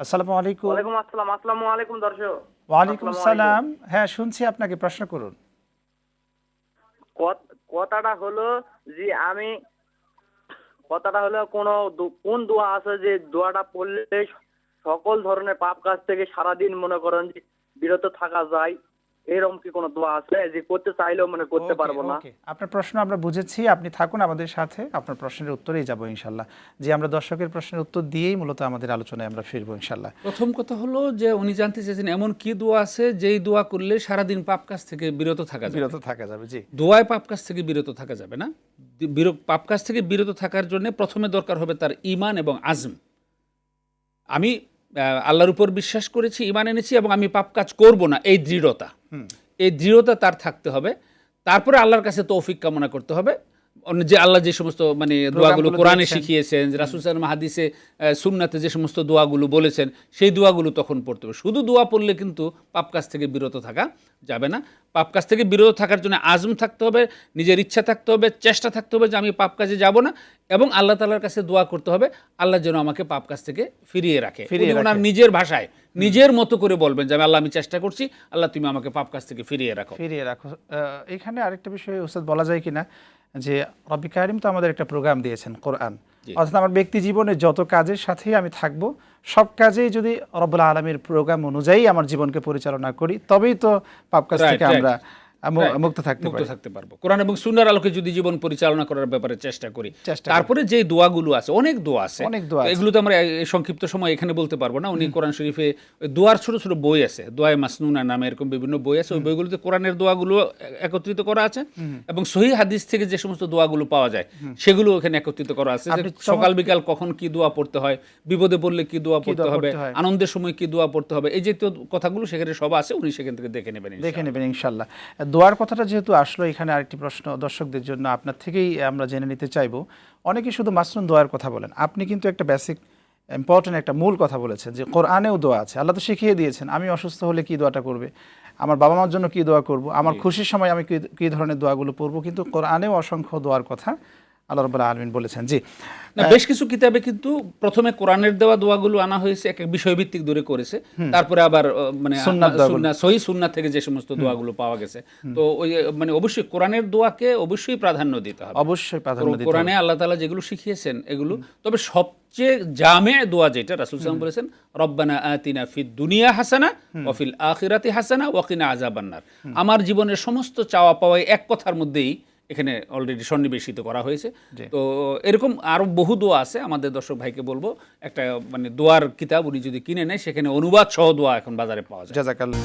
আসসালামু আলাইকুম। ওয়ালাইকুম আসসালাম। আসসালামু আলাইকুম দর্শক। ওয়ালাইকুম আসসালামু আলাইকুম। সালাম। হ্যাঁ, শুনছি আপনাকে, প্রশ্ন করুন। কথাটা হলো যে কথাটা হলো কোন দোয়া আছে যে দোয়াটা পড়লে সকল ধরনের পাপ কাজ থেকে সারাদিন মনে করেন যে বিরত থাকা যায়? এরকম কি কোনো দোয়া আছে যে করতে চাইলেও মনে করতে ওকে, পারবো না? ওকে, আপনার প্রশ্ন আমরা বুঝেছি। আপনি থাকুন আমাদের সাথে, আপনার প্রশ্নের উত্তরেই যাব ইনশাল্লাহ। যে আমরা দর্শকের প্রশ্নের উত্তর দিয়েই মূলত আমাদের আলোচনায় আমরা ফিরবো ইনশাল্লাহ। প্রথম কথা হলো যে উনি জানতে চেয়েছেন এমন কি দোয়া আছে যেই দোয়া করলে সারাদিন পাপ কাজ থেকে বিরত থাকা যাবে। বিরত থাকা যাবে, জি। দোয়ায় পাপ কাজ থেকে বিরত থাকা যাবে না। পাপ কাজ থেকে বিরত থাকার জন্য প্রথমে দরকার হবে তার ঈমান এবং আজম। আমি আল্লাহর উপর বিশ্বাস করেছি, ঈমান এনেছি এবং আমি পাপ কাজ করব না, এই দৃঢ়তা। এই দৃঢ়তা তার থাকতে হবে। তারপরে আল্লাহর কাছে তৌফিক কামনা করতে হবে। যে আল্লাহ যে সমস্ত দোয়াগুলো কোরআনে শিখিয়েছেন, রাসূল সাল্লাল্লাহু আলাইহি ওয়াসাল্লাম হাদিসে সুন্নাতে যে সমস্ত দোয়াগুলো বলেছেন, সেই দোয়াগুলো তখন পড়তে হবে। শুধু দোয়া পড়লে কিন্তু পাপ কাজ থেকে বিরত থাকা যাবে না। পাপ কাজ থেকে বিরত থাকার জন্য আজম থাকতে হবে, নিজের ইচ্ছা থাকতে হবে, চেষ্টা থাকতে হবে যে আমি পাপ কাজে যাব না, এবং আল্লাহ তাআলার কাছে দোয়া করতে হবে আল্লাহ যেন আমাকে পাপ কাজ থেকে ফিরিয়ে রাখে। ওনার নিজের ভাষায় নিজের মতো করে বলবেন যে আমি চেষ্টা করছি, আল্লাহ তুমি আমাকে পাপ কাজ থেকে ফিরিয়ে রাখো। এখানে আরেকটা বিষয় ওস্তাদ বলা যায় কিনা, যে রব্বি কারিম তো আমাদের একটা প্রোগ্রাম দিয়েছেন, কোরআন। অর্থাৎ আমার ব্যক্তি জীবনে যত কাজের সাথেই আমি থাকবো, সব কাজেই যদি রব্বুল আলামিনের প্রোগ্রাম অনুযায়ী আমার জীবনকে পরিচালনা করি, তবেই তো পাপ কাজ থেকে আমরা মুক্ত থাকতে পারবো। কোরআন এবং সুন্নাহর আলোকে যদি জীবন পরিচালনা করার ব্যাপারে চেষ্টা করি। তারপরে যে দোয়াগুলো আছে, অনেক দোয়া আছে, এগুলো তো আমরা সংক্ষিপ্ত সময় এখানে বলতে পারবো না। উনি কোরআন শরীফে দোয়ার ছোট ছোট বই আছে, দোয়ায়ে মাসনুনা নামে এরকম বিভিন্ন বই আছে। ওই বইগুলোতে কোরআনের দোয়াগুলো একত্রিত করা আছে, এবং সহিহ হাদিস থেকে যে সমস্ত দোয়াগুলো পাওয়া যায় সেগুলো এখানে একত্রিত করা আছে। সকাল বিকাল কখন কি দোয়া পড়তে হয়, বিপদে পড়লে কি দোয়া পড়তে হবে, আনন্দের সময় কি দোয়া পড়তে হবে, এই জাতীয় কথাগুলো সেখানে সব আছে। উনি সেখান থেকে দেখে নেবেন ইনশাআল্লাহ। দোয়ার কথাটা যেহেতু আসলো, এখানে আরেকটি প্রশ্ন দর্শকদের জন্য আপনার থেকেই আমরা জেনে নিতে চাইবো। অনেকে শুধু মাসনুন দোয়ার কথা বলেন, আপনি কিন্তু একটা বেসিক ইম্পর্টেন্ট একটা মূল কথা বলেছেন যে কোরআনেও দোয়া আছে। আল্লাহ তো শিখিয়ে দিয়েছেন আমি অসুস্থ হলে কি দোয়াটা করবে, আমার বাবা মার জন্য কি দোয়া করব, আমার খুশির সময় আমি কি ধরনের দোয়াগুলো পড়বো, কিন্তু কোরআনেও অসংখ্য দোয়ার কথা আল্লাহ রাব্বুল আলামিন বলেছেন। জি, বেশ কিছু কিতাবে কিন্তু প্রথমে কোরআনের দেওয়া দোয়াগুলো আনা হয়েছে, এক বিষয়ভিত্তিক ধরে করেছে, তারপরে আবার সহিহ সুন্নাহ থেকে যে সমস্ত দোয়াগুলো পাওয়া গেছে। তো ওই অবশ্যই কোরআনের দোয়াকে অবশ্যই প্রাধান্য দিতে হবে। কোরআনে আল্লাহ তাআলা যেগুলো শিখিয়েছেন এগুলো। তবে সবচেয়ে জামে দোয়া যেটা রাসূল সাল্লাল্লাহু আলাইহি ওয়াসাল্লাম বলেছেন, রব্বানা আতিনা ফিদ দুনিয়া হাসানা ওয়া ফিল আখিরাতি হাসানা ওয়া কিনা আযাবান্নার। আমার জীবনের সমস্ত চাওয়া পাওয়াই এক কথার মধ্যেই এখানে অলরেডি সন্নিবেশিত করা হয়েছে। তো এরকম আরো বহু দোয়া আছে। আমাদের দর্শক ভাইকে বলবো একটা দোয়ার কিতাব উনি যদি কিনে নেয়, সেখানে অনুবাদ সহ দোয়া এখন বাজারে পাওয়া যায়। জাযাকাল্লাহ।